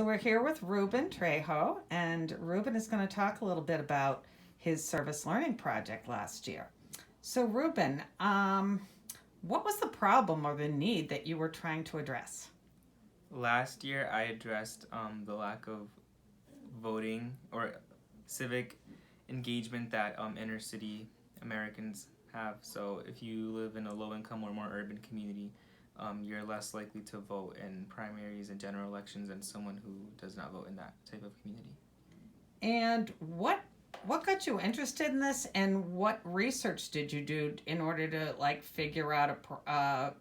So we're here with Ruben Trejo, and Ruben is going to talk a little bit about his service learning project last year. So Ruben, what was the problem or the need that you were trying to address? Last year, I addressed the lack of voting or civic engagement that inner city Americans have. So, if you live in a low income or more urban community, you're less likely to vote in primaries and general elections than someone who does not vote in that type of community. And what got you interested in this, and what research did you do in order to figure out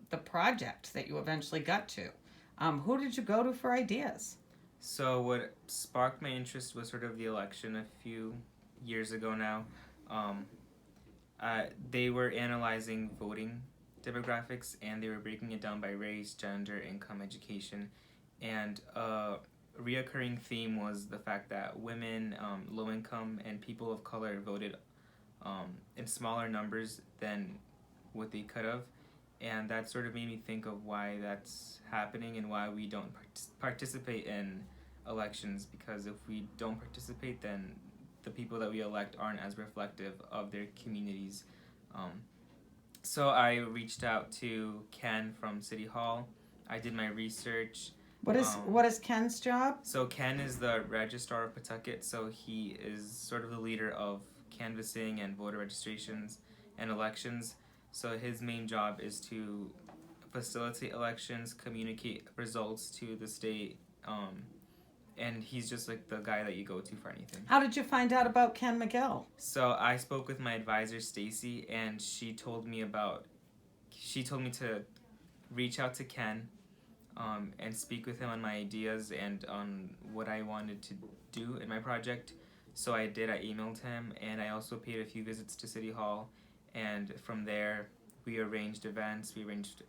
the project that you eventually got to? Who did you go to for ideas? So, what sparked my interest was sort of the election a few years ago now. Um, they were analyzing voting demographics and they were breaking it down by race, gender, income, education. And a reoccurring theme was the fact that women, low income, and people of color voted in smaller numbers than what they could have. And that sort of made me think of why that's happening and why we don't participate in elections, because if we don't participate, then the people that we elect aren't as reflective of their communities. Um, so I reached out to Ken from City Hall. I did my research. What is Ken's job? So Ken is the registrar of Pawtucket. So he is sort of the leader of canvassing and voter registrations and elections. So his main job is to facilitate elections, communicate results to the state, and he's just like the guy that you go to for anything. How did you find out about Ken McGill? So I spoke with my advisor Stacy, and she told me to reach out to Ken, and speak with him on my ideas and on what I wanted to do in my project. So I did. I emailed him, and I also paid a few visits to City Hall, and from there we arranged events. We arranged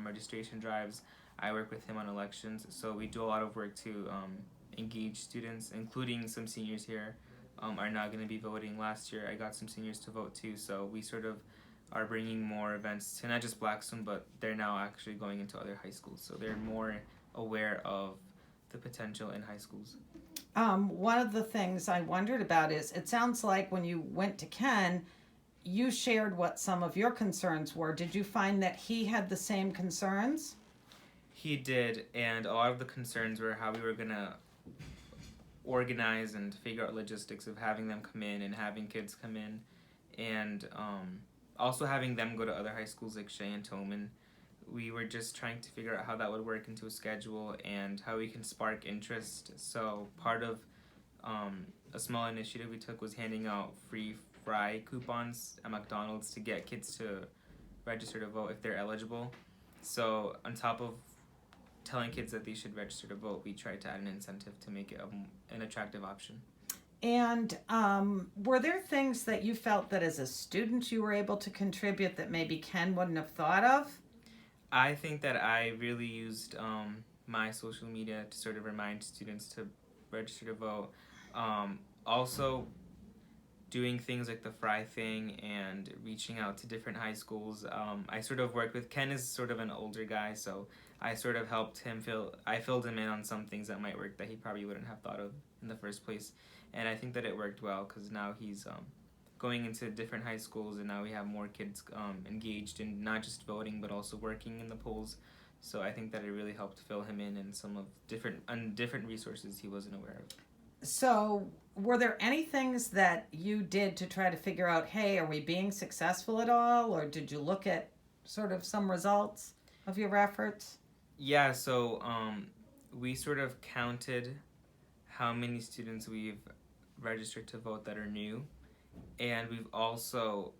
registration drives. I work with him on elections, so we do a lot of work to engage students, including some seniors here are now going to be voting. Last year I got some seniors to vote too, so we sort of are bringing more events to not just Blackstone, but they're now actually going into other high schools, so they're more aware of the potential in high schools. One of the things I wondered about is it sounds like when you went to Ken, you shared what some of your concerns were. Did you find that he had the same concerns? He did, and a lot of the concerns were how we were going to organize and figure out logistics of having them come in and having kids come in, and also having them go to other high schools like Shea and Tolman. We were just trying to figure out how that would work into a schedule and how we can spark interest. So part of a small initiative we took was handing out free fry coupons at McDonald's to get kids to register to vote if they're eligible. So on top of telling kids that they should register to vote, we tried to add an incentive to make it an attractive option. And were there things that you felt that as a student you were able to contribute that maybe Ken wouldn't have thought of? I think that I really used my social media to sort of remind students to register to vote. Also, doing things like the Fry thing and reaching out to different high schools. I sort of worked with Ken is sort of an older guy, so I sort of helped him I filled him in on some things that might work that he probably wouldn't have thought of in the first place. And I think that it worked well because now he's going into different high schools, and now we have more kids engaged in not just voting but also working in the polls. So I think that it really helped fill him in some of different resources he wasn't aware of. So, were there any things that you did to try to figure out, hey, are we being successful at all? Or did you look at sort of some results of your efforts? Yeah, so we sort of counted how many students we've registered to vote that are new. And we've also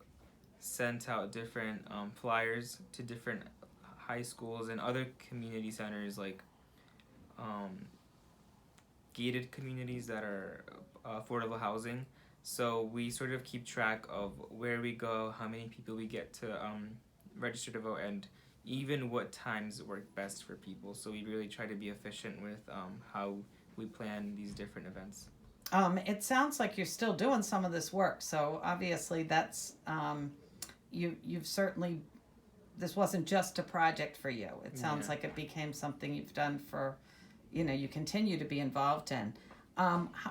sent out different flyers to different high schools and other community centers, like gated communities that are affordable housing. So we sort of keep track of where we go, how many people we get to register to vote, and even what times work best for people. So we really try to be efficient with how we plan these different events. It sounds like you're still doing some of this work, so obviously that's you've certainly, this wasn't just a project for you. It sounds Yeah. like it became something you've done for you continue to be involved in.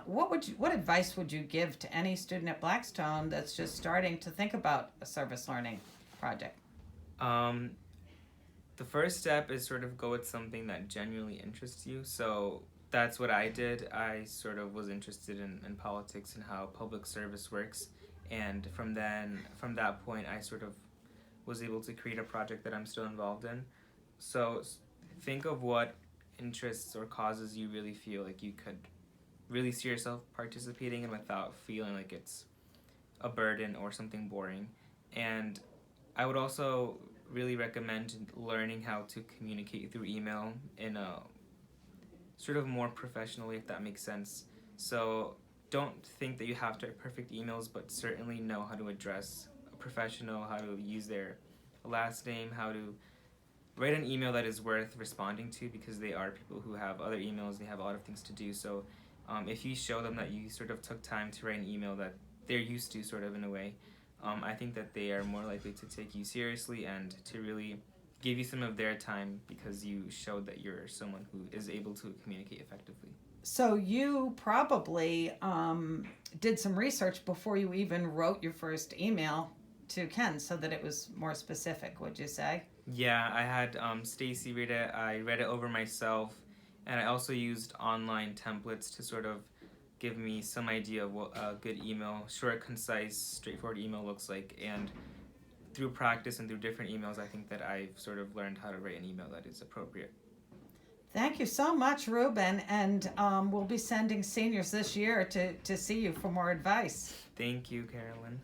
What advice would you give to any student at Blackstone that's just starting to think about a service learning project? Um, the first step is sort of go with something that genuinely interests you. So that's what I did. I sort of was interested in politics and how public service works. And from that point, I sort of was able to create a project that I'm still involved in. So think of what interests or causes you really feel like you could really see yourself participating in without feeling like it's a burden or something boring. And I would also really recommend learning how to communicate through email in a sort of more professional way, if that makes sense. So don't think that you have to write perfect emails, but certainly know how to address a professional, how to use their last name, how to write an email that is worth responding to, because they are people who have other emails, they have a lot of things to do. So if you show them that you sort of took time to write an email that they're used to, sort of in a way, I think that they are more likely to take you seriously and to really give you some of their time, because you showed that you're someone who is able to communicate effectively. So you probably did some research before you even wrote your first email to Ken, so that it was more specific, would you say? Yeah, I had Stacy read it. I read it over myself, and I also used online templates to sort of give me some idea of what a good email, short, concise, straightforward email looks like. And through practice and through different emails, I think that I've sort of learned how to write an email that is appropriate. Thank you so much, Ruben. And we'll be sending seniors this year to see you for more advice. Thank you, Carolyn.